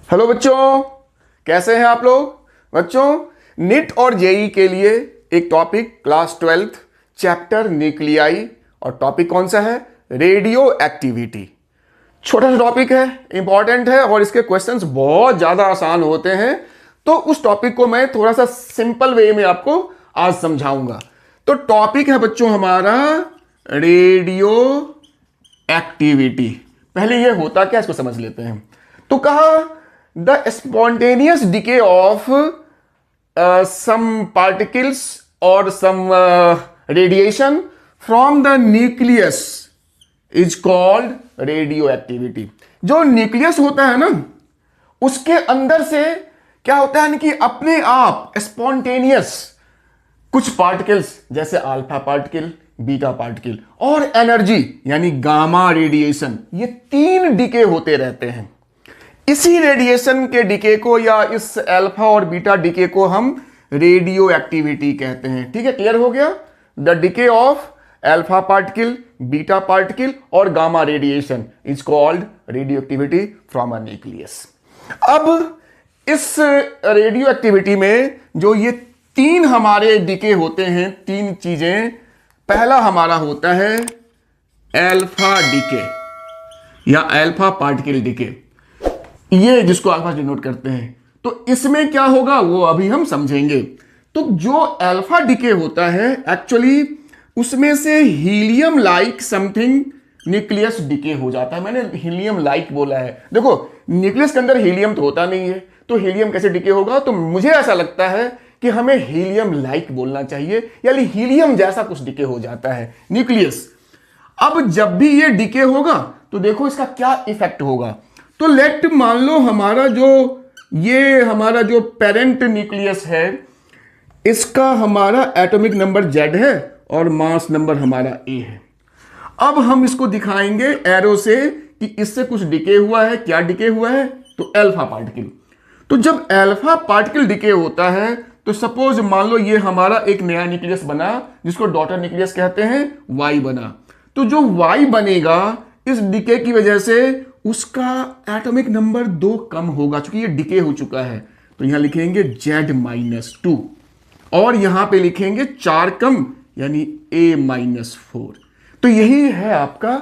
Hello बच्चों, कैसे हैं आप लोग। बच्चों, नीट और जेई के लिए एक topic class 12th chapter nuclei, और टॉपिक कौन सा है? Radio activity. छोटा सा टॉपिक है, इंपॉर्टेंट है और इसके क्वेश्चंस बहुत ज्यादा आसान होते हैं। तो उस टॉपिक को मैं थोड़ा सा सिंपल वे में आपको आज समझाऊंगा। तो टॉपिक है बच्चों हमारा रेडियो एक्टिविटी। पहले ये होता क्या, इसको समझ लेते हैं। तो कहा the spontaneous decay of some particles or some radiation from the nucleus is called radioactivity। जो न्यूक्लियस होता है ना, उसके अंदर से क्या होता है कि अपने आप स्पॉन्टेनियस कुछ पार्टिकल्स जैसे अल्फा पार्टिकल, बीटा पार्टिकल और एनर्जी यानी गामा रेडिएशन, ये तीन डिके होते रहते हैं। इसी रेडिएशन के डिके को या इस अल्फा और बीटा डिके को हम रेडियो एक्टिविटी कहते हैं। ठीक है, क्लियर हो गया। The decay of alpha particle, beta particle और gamma radiation is called radioactivity from a nucleus. अब इस रेडियो एक्टिविटी में जो ये तीन हमारे डिके होते हैं, तीन चीजें, पहला हमारा होता है अल्फा डिके या अल्फा पार्टिकल डिके, ये जिसको अल्फा डिनोट करते हैं। तो इसमें क्या होगा वो अभी हम समझेंगे। तो जो अल्फा डिके होता है एक्चुअली उसमें से helium like something nucleus decay हो जाता है। मैंने हीलियम लाइक बोला है, देखो न्यूक्लियस के अंदर हीलियम तो होता नहीं है, तो हीलियम कैसे डिके होगा? तो मुझे ऐसा लगता है कि हमें हीलियम लाइक बोलना चाहिए, यानी हीलियम जैसा कुछ डिके हो जाता है न्यूक्लियस। अब जब भी ये डिके होगा तो देखो इसका क्या इफेक्ट होगा। तो लेट मान लो हमारा जो पेरेंट न्यूक्लियस है, इसका हमारा एटॉमिक नंबर Z है और मास नंबर हमारा A है। अब हम इसको दिखाएंगे एरो से कि इससे कुछ डिके हुआ है। क्या डिके हुआ है? तो अल्फा पार्टिकल। तो जब अल्फा पार्टिकल डिके होता है तो सपोज मान लो ये हमारा एक नया न्यूक्लियस बना जिसको डॉटर न्यूक्लियस कहते हैं, Y बना। तो जो Y बनेगा इस डिके की वजह से उसका एटॉमिक नंबर 2 कम होगा, क्योंकि ये डिके हो चुका है। तो यहां लिखेंगे Z-2 और यहां पे लिखेंगे 4 कम यानी A-4। तो यही है आपका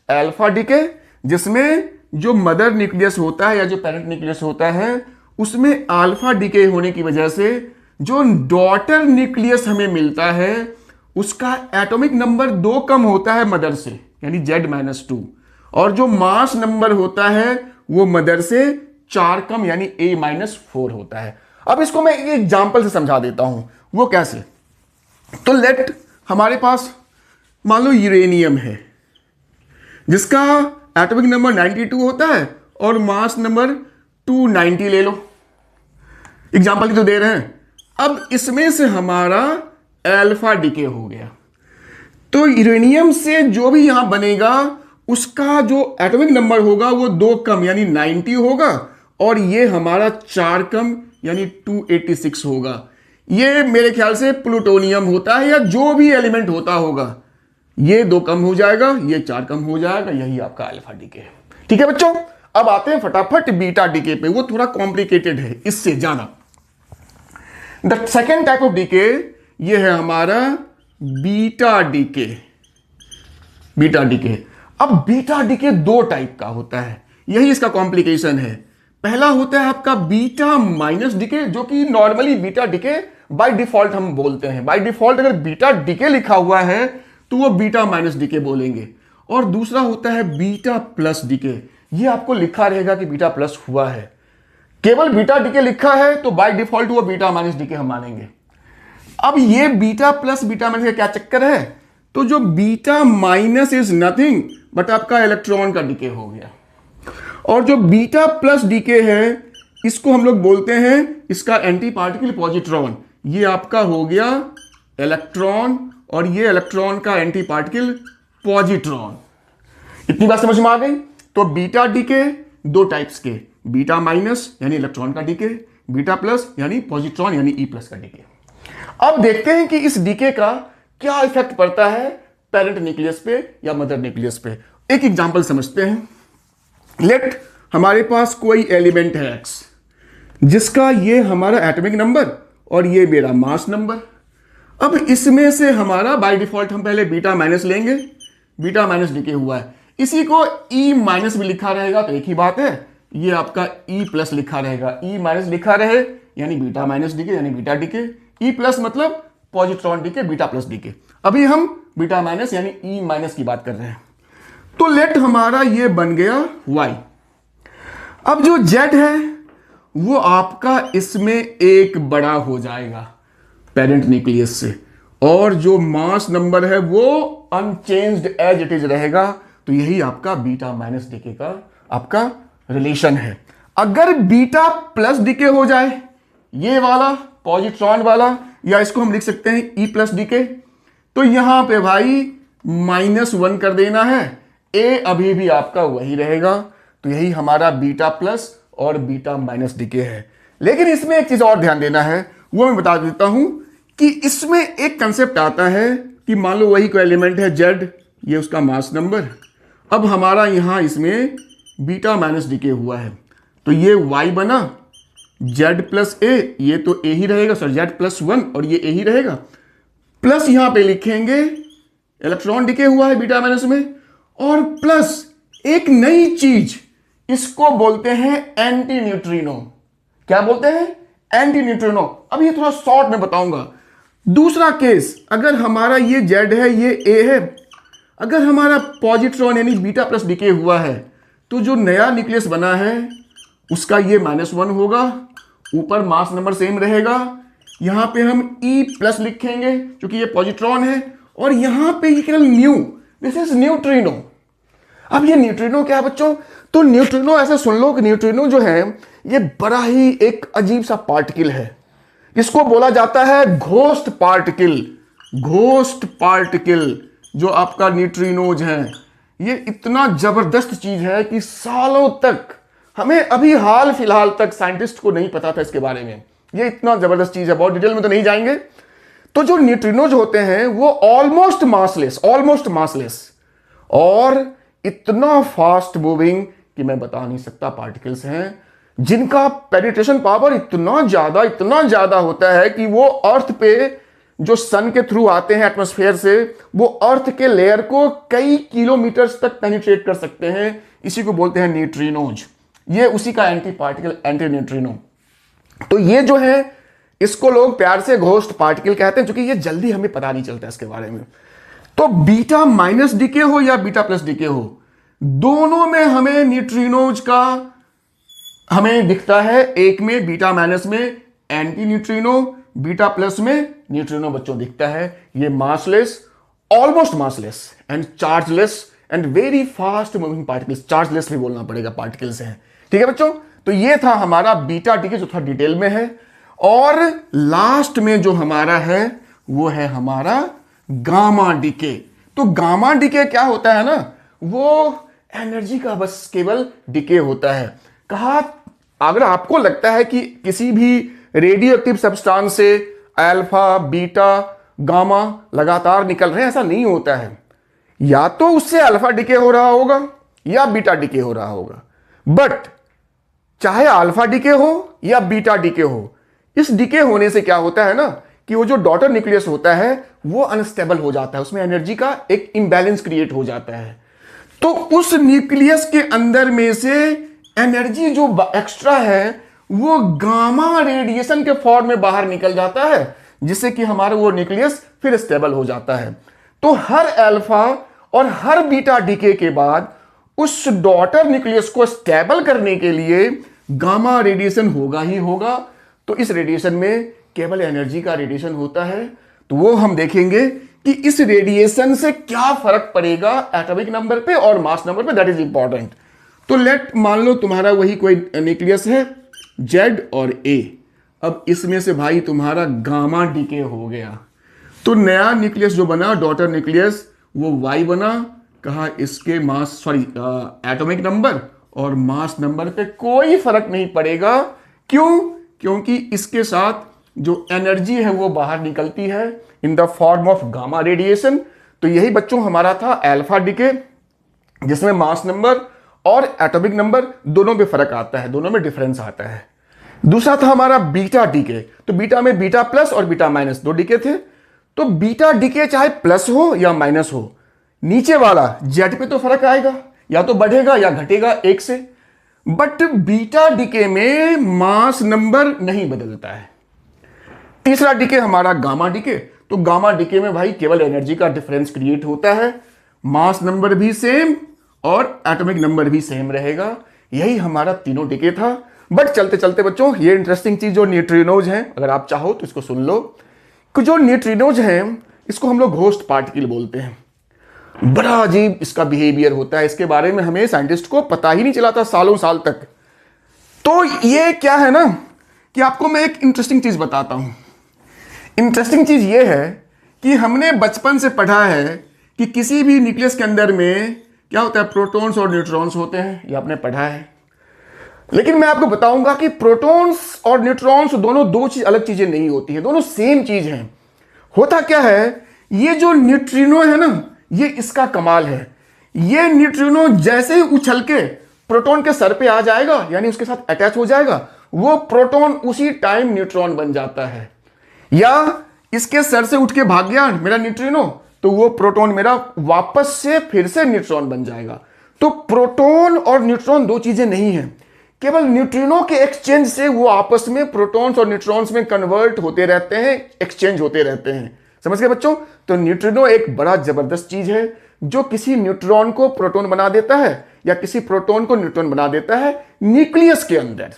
अल्फा डिके, जिसमें जो मदर न्यूक्लियस होता है या जो पेरेंट न्यूक्लियस होता है उसमें अल्फा डिके होने की वजह से जो डॉटर न्यूक्लियस हमें मिलता है उसका एटॉमिक नंबर 2 कम होता है मदर से, यानी Z-2, और जो मास नंबर होता है वो मदर से 4 कम यानी A-4 होता है। अब इसको मैं एक एग्जांपल से समझा देता हूं, वो कैसे। तो लेट हमारे पास मान लो यूरेनियम है जिसका एटॉमिक नंबर 92 होता है और मास नंबर 290 ले लो, एग्जांपल की तो दे रहे हैं। अब इसमें से हमारा अल्फा डिके हो गया, तो यूरेनियम से जो भी यहां बनेगा उसका जो एटॉमिक नंबर होगा वो 2 कम यानी 90 होगा और ये हमारा 4 कम यानी 286 होगा। ये मेरे ख्याल से प्लूटोनियम होता है या जो भी एलिमेंट होता होगा, ये 2 कम हो जाएगा, ये 4 कम हो जाएगा, यही आपका अल्फा डिके है। ठीक है बच्चों, अब आते हैं फटाफट बीटा डिके पे, वो थोड़ा कॉम्प्लिकेटेड है इससे ज्यादा। The second type of decay ये है हमारा बीटा डिके। बीटा डिके, अब बीटा डिके 2 टाइप का होता है, यही इसका कॉम्प्लिकेशन है। पहला होता है आपका बीटा माइनस डिके, जो कि normally beta decay by default हम बोलते हैं। बाय डिफॉल्ट अगर बीटा डिके लिखा हुआ है तो वो बीटा माइनस डिके बोलेंगे। और दूसरा होता है बीटा प्लस डिके, ये आपको लिखा रहेगा कि बीटा प्लस हुआ है। केवल बीटा डिके लिखा है तो बाय डिफॉल्ट वो बीटा माइनस डिके हम मानेंगे। अब ये बीटा प्लस बीटा माइनस का क्या चक्कर है? तो जो beta minus is nothing but आपका इलेक्ट्रॉन का डिके हो गया, और जो बीटा प्लस डिके है इसको हम लोग बोलते हैं इसका एंटी पार्टिकल पॉजिट्रॉन, ये आपका हो गया इलेक्ट्रॉन और ये इलेक्ट्रॉन का एंटी पार्टिकल पॉजिट्रॉन। इतनी बात समझ में आ गई। तो बीटा डिके 2 टाइप्स के, बीटा माइनस यानी इलेक्ट्रॉन का डिके, बीटा प्लस यानी पॉजिट्रॉन यानी ई प्लस का डिके। अब देखते हैं कि इस डिके का क्या इफेक्ट पड़ता है पेरेंट न्यूक्लियस पे या मदर न्यूक्लियस पे। एक एग्जांपल समझते हैं। लेट हमारे पास कोई एलिमेंट है X, जिसका ये हमारा एटॉमिक नंबर और ये मेरा मास नंबर। अब इसमें से हमारा बाय डिफॉल्ट हम पहले बीटा माइनस लेंगे, बीटा माइनस डीके हुआ है, इसी को ई माइनस भी लिखा रहेगा तो एक ही बात है, ये आपका ई प्लस लिखा रहेगा, ई माइनस लिखा रहे यानी बीटा माइनस डीके यानी बीटा डीके, ई प्लस मतलब positron decay, beta plus decay. अभी हम बीटा माइनस यानी ई माइनस की बात कर रहे हैं। तो लेट हमारा ये बन गया y। अब जो z है वो आपका इसमें एक बड़ा हो जाएगा पेरेंट न्यूक्लियस से, और जो मास नंबर है वो अनचेंज्ड एज इट इज रहेगा। तो यही आपका बीटा माइनस डीके का आपका रिलेशन है। अगर बीटा प्लस डीके हो जाए, ये वाला पॉजिट्रॉन वाला, या इसको हम लिख सकते हैं ई प्लस डीके, तो यहां पे भाई -1 कर देना है, ए अभी भी आपका वही रहेगा। तो यही हमारा बीटा प्लस और बीटा माइनस डीके है। लेकिन इसमें एक चीज और ध्यान देना है, वो मैं बता देता हूं कि इसमें एक कंसेप्ट आता है कि मान लो वही कोई एलिमेंट है जेड, ये उसका मास नंबर, अब हमारा यहां इसमें बीटा माइनस डीके हुआ है, तो ये y बना z प्लस ए, ये तो ए ही रहेगा सर, z प्लस 1 और ये ए ही रहेगा, प्लस यहां पे लिखेंगे इलेक्ट्रॉन डीके हुआ है बीटा माइनस में, और प्लस एक नई चीज, इसको बोलते हैं एंटी न्यूट्रिनो। क्या बोलते हैं? Anti neutrino. अब ये थोड़ा शॉर्ट में बताऊंगा। दूसरा केस, अगर हमारा ये z है ये a है, अगर हमारा पॉजिट्रॉन यानी बीटा प्लस डीके हुआ है, तो जो नया न्यूक्लियस बना है उसका ये -1 होगा, ऊपर मास नंबर सेम रहेगा, यहां पे हम E प्लस लिखेंगे क्योंकि ये पॉजिट्रॉन है, और यहां पे ये केवल न्यू, दिस इज न्यूट्रिनो। अब ये न्यूट्रिनो क्या है बच्चों? तो न्यूट्रिनो ऐसे सुन लो कि न्यूट्रिनो जो है ये बड़ा ही एक अजीब सा पार्टिकल है, इसको बोला जाता है घोस्ट पार्टिकल। घोस्ट पार्टिकल जो आपका न्यूट्रिनोज है, ये इतना जबरदस्त चीज है कि सालों तक, हमें अभी हाल फिलहाल तक साइंटिस्ट को नहीं पता था इसके बारे में। ये इतना जबरदस्त चीज है, बहुत डिटेल में तो नहीं जाएंगे। तो जो न्यूट्रिनोज होते हैं वो ऑलमोस्ट मासलेस और इतना फास्ट मूविंग कि मैं बता नहीं सकता पार्टिकल्स हैं, जिनका पेनिट्रेशन पावर इतना ज्यादा होता है कि वो अर्थ पे जो सन के थ्रू आते हैं एटमॉस्फेयर से, वो अर्थ के लेयर को कई किलोमीटर्स तक पेनिट्रेट कर सकते हैं। इसी को बोलते हैं न्यूट्रिनोज। ये उसी का एंटी पार्टिकल, एंटी न्यूट्रिनो। तो ये जो है इसको लोग प्यार से घोस्ट पार्टिकल कहते हैं, क्योंकि ये जल्दी हमें पता नहीं चलता इसके बारे में। तो बीटा माइनस डीके हो या बीटा प्लस डीके हो, दोनों में हमें न्यूट्रिनोज का हमें दिखता है। एक में बीटा माइनस में एंटी न्यूट्रिनो, बीटा प्लस में न्यूट्रिनो बच्चों दिखता है। ये massless, almost massless and chargeless and very fast moving particles, chargeless भी बोलना पड़ेगा, पार्टिकल्स हैं। ठीक है बच्चों, तो ये था हमारा बीटा डीके जो थोड़ा डिटेल में है। और लास्ट में जो हमारा है वो है हमारा गामा डीके। तो गामा डीके क्या होता है ना, वो एनर्जी का बस केवल डीके होता है। कहा, अगर आपको लगता है कि किसी भी रेडियो एक्टिव सब्सटेंस से अल्फा, बीटा, गामा लगातार निकल रहे हैं, ऐसा नहीं होता है। या तो उससे अल्फा डीके हो रहा होगा या बीटा डीके हो रहा होगा, बट चाहे अल्फा डीके हो या बीटा डीके हो, इस डीके होने से क्या होता है ना कि वो जो डॉटर न्यूक्लियस होता है वो अनस्टेबल हो जाता है, उसमें एनर्जी का एक इंबैलेंस क्रिएट हो जाता है। तो उस न्यूक्लियस के अंदर में से एनर्जी जो एक्स्ट्रा है वो गामा रेडिएशन के फॉर्म में बाहर निकल जाता है, जिससे कि हमारा वो न्यूक्लियस फिर स्टेबल हो जाता है। तो हर अल्फा और हर बीटा डीके के बाद उस डॉटर न्यूक्लियस को स्टेबल करने के लिए गामा रेडिएशन होगा ही होगा। तो इस रेडिएशन में केवल एनर्जी का रेडिएशन होता है। तो वो हम देखेंगे कि इस रेडिएशन से क्या फर्क पड़ेगा एटॉमिक नंबर पे और मास नंबर पे, दैट इज इंपॉर्टेंट। तो लेट मान लो तुम्हारा वही कोई न्यूक्लियस है Z और A, अब इसमें से भाई तुम्हारा गामा डीके हो गया, तो नया न्यूक्लियस जो बना डॉटर न्यूक्लियस वो Y बना। कहा इसके मास एटॉमिक नंबर और मास नंबर पे कोई फर्क नहीं पड़ेगा। क्यों? क्योंकि इसके साथ जो एनर्जी है वो बाहर निकलती है in the form of gamma radiation. तो यही बच्चों हमारा था अल्फा डीके, जिसमें मास नंबर और एटॉमिक नंबर दोनों पे फर्क आता है, दोनों में डिफरेंस आता है। दूसरा था हमारा बीटा डीके, तो बीटा में बीटा प्लस और बीटा माइनस दो डीके थे। तो बीटा डीके चाहे प्लस हो या माइनस हो, नीचे वाला जेड पे तो फर्क आएगा, या तो बढ़ेगा या घटेगा एक से। बट बीटा डीके में मास नंबर नहीं बदलता है। तीसरा डीके हमारा गामा डीके, तो गामा डीके में भाई केवल एनर्जी का डिफरेंस क्रिएट होता है, मास नंबर भी सेम और एटॉमिक नंबर भी सेम रहेगा। यही हमारा तीनों डीके था। बट चलते चलते बच्चों, ये इंटरेस्टिंग चीज जो न्यूट्रिनोज हैं, अगर आप चाहो तो इसको सुन लो कि जो न्यूट्रिनोज हैं इसको हम लोग होस्ट पार्टिकल बोलते हैं। बड़ा अजीब इसका बिहेवियर होता है, इसके बारे में हमें साइंटिस्ट को पता ही नहीं चला था सालों साल तक। तो ये क्या है ना कि आपको मैं एक इंटरेस्टिंग चीज बताता हूं। इंटरेस्टिंग चीज ये है कि हमने बचपन से पढ़ा है कि किसी भी न्यूक्लियस के अंदर में क्या होता है, प्रोटॉन्स और न्यूट्रॉन्स होते हैं, ये आपने पढ़ा है। लेकिन मैं आपको बताऊंगा कि प्रोटॉन्स और न्यूट्रॉन्स दोनों दो चीज अलग चीजें नहीं होती है, दोनों सेम चीज हैं। होता क्या है, ये जो न्यूट्रिनो है ना, ये इसका कमाल है। ये न्यूट्रिनो जैसे ही उछल के प्रोटॉन के सर पे आ जाएगा, यानी उसके साथ अटैच हो जाएगा, वो प्रोटॉन उसी टाइम न्यूट्रॉन बन जाता है। या इसके सर से उठ के भाग गया मेरा न्यूट्रिनो, तो वो प्रोटॉन मेरा वापस से फिर से न्यूट्रॉन बन जाएगा। तो प्रोटॉन और न्यूट्रॉन दो चीजें नहीं है, केवल न्यूट्रिनो के एक्सचेंज से वो आपस में प्रोटॉन्स और न्यूट्रॉन्स में कन्वर्ट होते रहते हैं, एक्सचेंज होते रहते हैं। समझ गए बच्चों? तो न्यूट्रिनो एक बड़ा जबरदस्त चीज है जो किसी न्यूट्रॉन को प्रोटॉन बना देता है या किसी प्रोटॉन को न्यूट्रॉन बना देता है न्यूक्लियस के अंदर,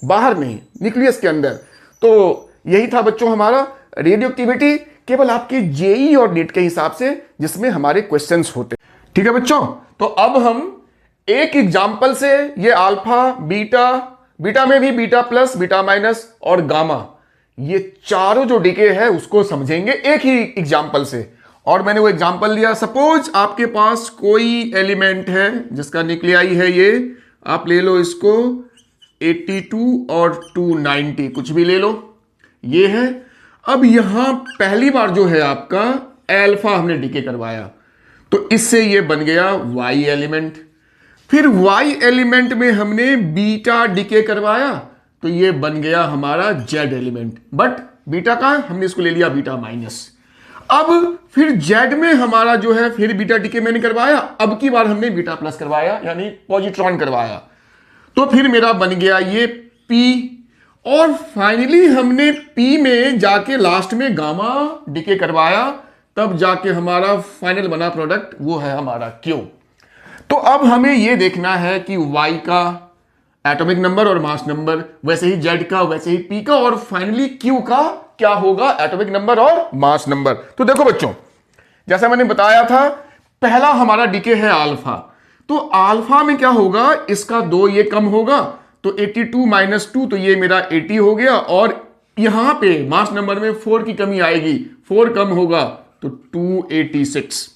बाहर नहीं, न्यूक्लियस के अंदर। तो यही था बच्चों हमारा रेडियो एक्टिविटी, केवल आपके जेई और नीट के हिसाब से जिसमें हमारे क्वेश्चंस होते। ठीक है बच्चों, तो अब हम एक एग्जाम्पल से ये अल्फा, बीटा, बीटा में भी बीटा प्लस, बीटा माइनस और गामा, ये चारों जो डीके है उसको समझेंगे एक ही एग्जाम्पल से। और मैंने वो एग्जाम्पल लिया, सपोज आपके पास कोई एलिमेंट है जिसका न्यूक्लियाई है ये, आप ले लो इसको 82 और 290, कुछ भी ले लो, ये है। अब यहां पहली बार जो है आपका अल्फा हमने डीके करवाया, तो इससे ये बन गया वाई एलिमेंट। फिर वाई एलिमेंट में हमने बीटा डीके करवाया, तो ये बन गया हमारा जेड एलिमेंट। बट बीटा का हमने इसको ले लिया बीटा माइनस। अब फिर जेड में हमारा जो है फिर बीटा डीके मैंने करवाया, अब की बार हमने बीटा प्लस करवाया यानी पॉजिट्रॉन करवाया, तो फिर मेरा बन गया ये पी। और फाइनली हमने पी में जाके लास्ट में गामा डीके करवाया, तब जाके हमारा फाइनल बना प्रोडक्ट वो है हमारा क्यू। तो अब हमें यह देखना है कि y का एटॉमिक नंबर और मास नंबर, वैसे ही z का, वैसे ही p का, और फाइनली q का क्या होगा, एटॉमिक नंबर और मास नंबर। तो देखो बच्चों, जैसा मैंने बताया था, पहला हमारा डीके है अल्फा, तो अल्फा में क्या होगा, इसका 2 ये कम होगा, तो 82 माइनस 2, तो ये मेरा 80 हो गया। और यहां पे मास नंबर में 4 की कमी आएगी, 4 कम होगा तो 286।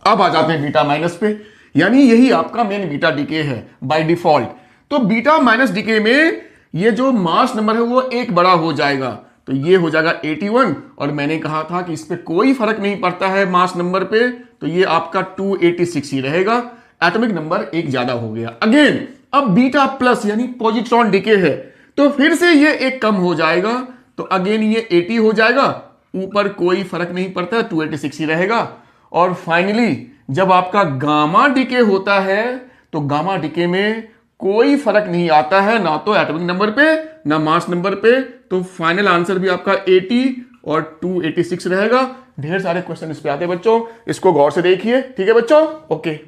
अब आ जाते हैं बीटा माइनस पे, यानी यही आपका मेन बीटा डीके है बाय डिफॉल्ट। तो बीटा माइनस डीके में ये जो मास नंबर है वो एक बड़ा हो जाएगा, तो ये हो जाएगा 81। और मैंने कहा था कि इस पे कोई फर्क नहीं पड़ता है मास नंबर पे, तो ये आपका 286 ही रहेगा, एटॉमिक नंबर एक ज्यादा हो गया। अगेन अब बीटा प्लस यानी पॉजिट्रॉन डीके है, तो फिर से ये एक कम हो जाएगा, तो अगेन ये 80 हो जाएगा, ऊपर कोई फर्क नहीं पड़ता, 286 ही रहेगा। और फाइनली जब आपका गामा डीके होता है, तो गामा डीके में कोई फर्क नहीं आता है, ना तो एटॉमिक नंबर पे ना मास नंबर पे, तो फाइनल आंसर भी आपका 80 और 286 रहेगा। ढेर सारे क्वेश्चन इस पे आते हैं बच्चों, इसको गौर से देखिए। ठीक है बच्चों, ओके।